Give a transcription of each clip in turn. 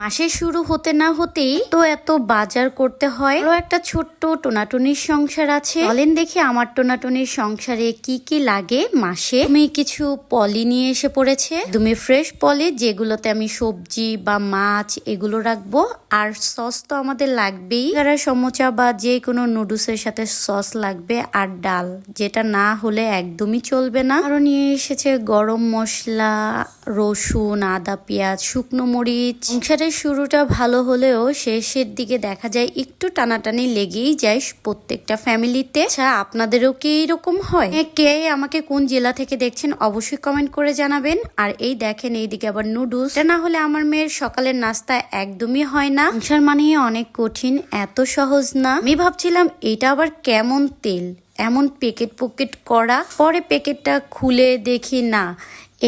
মাসের শুরু হতে না হতেই তো এত বাজার করতে হয়। আরো একটা ছোট্ট টোনাটুনির সংসার আছে, বলেন দেখি আমার টোনাটুনির সংসারে কি কি লাগে মাসে। তুমি কিছু পলি নিয়ে এসে পড়েছে, তুমি ফ্রেশ পলি যেগুলোতে আমি সবজি বা মাছ এগুলো রাখবো। আর সস তো আমাদের লাগবেই, যারা সমোচা বা যে কোনো নুডলসের সাথে সস লাগবে। আর ডাল, যেটা না হলে একদমই চলবে না। আরো নিয়ে এসেছে গরম মশলা, রসুন, আদা, পেঁয়াজ, শুকনো মরিচ। সংসারের শুরুটা ভালো হলেও শেষের দিকে দেখা যায় একটু টানাটানি লেগেই যায় প্রত্যেকটা ফ্যামিলিতে। আচ্ছা, আপনাদেরও কি এইরকম হয়? কে আমাকে কোন জেলা থেকে দেখছেন অবশ্যই কমেন্ট করে জানাবেন। আর এই দেখেন এইদিকে আবার নুডলস, এটা না হলে আমার মেয়ের সকালের নাস্তা একদমই হয় না। সংসার মানে অনেক কঠিন, এত সহজ না। আমি ভাবছিলাম এটা আবার কেমন তেল, এমন প্যাকেট করা। পরে প্যাকেটটা খুলে দেখি না,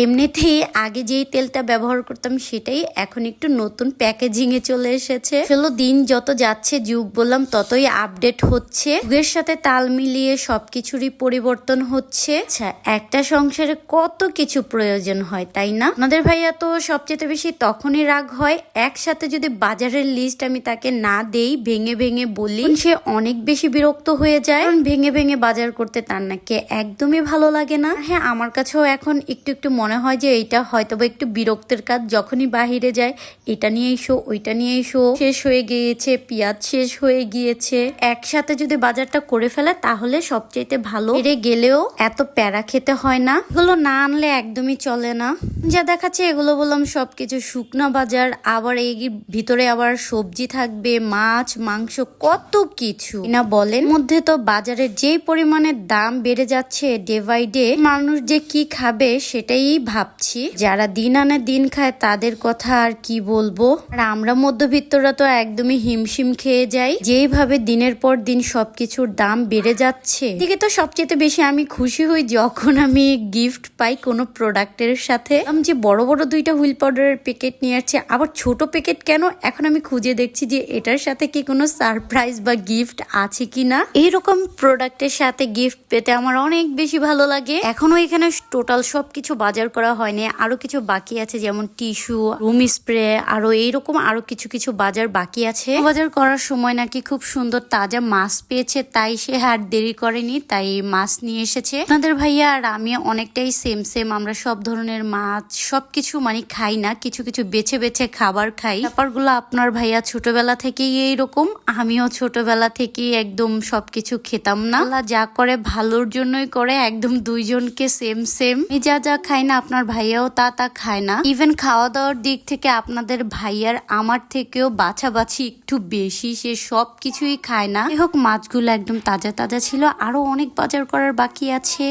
এমনিতেই আগে যেই তেলটা ব্যবহার করতাম সেটাই এখন একটু নতুন প্যাকেজিং এ চলে এসেছে। আসলে দিন যত যাচ্ছে, যুগ বললাম ততই আপডেট হচ্ছে, যুগের সাথে তাল মিলিয়ে সবকিছুরই পরিবর্তন হচ্ছে। আচ্ছা, একটা সংসারে কত কিছু প্রয়োজন হয় তাই না? আমাদের ভাইয়া তো সবচেয়ে বেশি তখনই রাগ হয় একসাথে যদি বাজারের লিস্ট আমি তাকে না দেই, ভেঙে ভেঙে বলি, সে অনেক বেশি বিরক্ত হয়ে যায়। কারণ ভেঙে ভেঙে বাজার করতে তার নাকি একদমই ভালো লাগে না। হ্যাঁ, আমার কাছেও এখন একটু একটু মনে হয় যে এইটা হয়তো বা একটু বিরক্তের কাজ। যখনই বাহিরে যায়, এটা নিয়ে এসো, ওইটা নিয়ে এসো, শেষ হয়ে গিয়েছে, পেঁয়াজ শেষ হয়ে গিয়েছে। একসাথে যদি বাজারটা করে ফেলে তাহলে সবচেয়ে ভালো। এড়ে গেলেও এত প্যারা খেতে হয় না। এগুলো না আনলে একদমই চলে না। যা দেখাচ্ছে এগুলো বললাম সবকিছু শুকনা বাজার, আবার এই ভিতরে আবার সবজি থাকবে, মাছ, মাংস, কত কিছু না বলেন। মধ্যে তো বাজারের যেই পরিমাণে দাম বেড়ে যাচ্ছে ডে বাই ডে, মানুষ যে কি খাবে সেটাই ভাবছি। যারা দিন আনে দিন খায় তাদের কথা আর কি বলবো। আর আমরা মধ্যবিত্তরা তো একদমই হিমশিম খেয়ে যাই, যেইভাবে দিনের পর দিন সবকিছুর দাম বেড়ে যাচ্ছে। এদিকে তো সবচেয়ে বেশি আমি খুশি হই যখন আমি গিফট পাই কোনো প্রোডাক্টের সাথে। আমি যে বড় বড় 2টা হুইল পাউডারের প্যাকেট নিয়ে আসছে, আবার ছোট প্যাকেট কেন, এখন আমি খুঁজে দেখছি যে এটার সাথে কি কোনো সারপ্রাইজ বা গিফট আছে কিনা। এইরকম প্রোডাক্টের সাথে গিফট পেতে আমার অনেক বেশি ভালো লাগে। এখনো এখানে টোটাল সবকিছু বাজার করা হয়নি, আরো কিছু বাকি আছে, যেমন টিস্যু, রুম স্প্রে, আরো এইরকম আরো কিছু কিছু বাজার বাকি আছে। বাজার করার সময় নাকি খুব সুন্দর তাজা মাছ পেয়েছে, তাই সে আর দেরি করেনি, তাই মাছ নিয়ে এসেছে। আপনাদের ভাইয়া আর আমি অনেকটাই সেম, আমরা সব ধরনের মাছ সবকিছু মানে খাই না, কিছু কিছু বেছে বেছে খাবার খাই। ব্যাপারগুলো আপনার ভাইয়া ছোটবেলা থেকেই এইরকম, আমিও ছোটবেলা থেকেই একদম সবকিছু খেতাম না। আল্লাহ যা করে ভালোর জন্যই করে, একদম দুইজনকে সেম। আমি যা খাই না আপনার ভাইয়াও তা খায় না। ইভেন খাওয়া দাওয়ার দিক থেকে আপনাদের ভাইয়ার আমার থেকেও বাছাবাছি একটু বেশি, সে সব কিছুই খায় না। যাই হোক, মাছগুলো একদম তাজা ছিল, আরো অনেক বাজার করার বাকি আছে।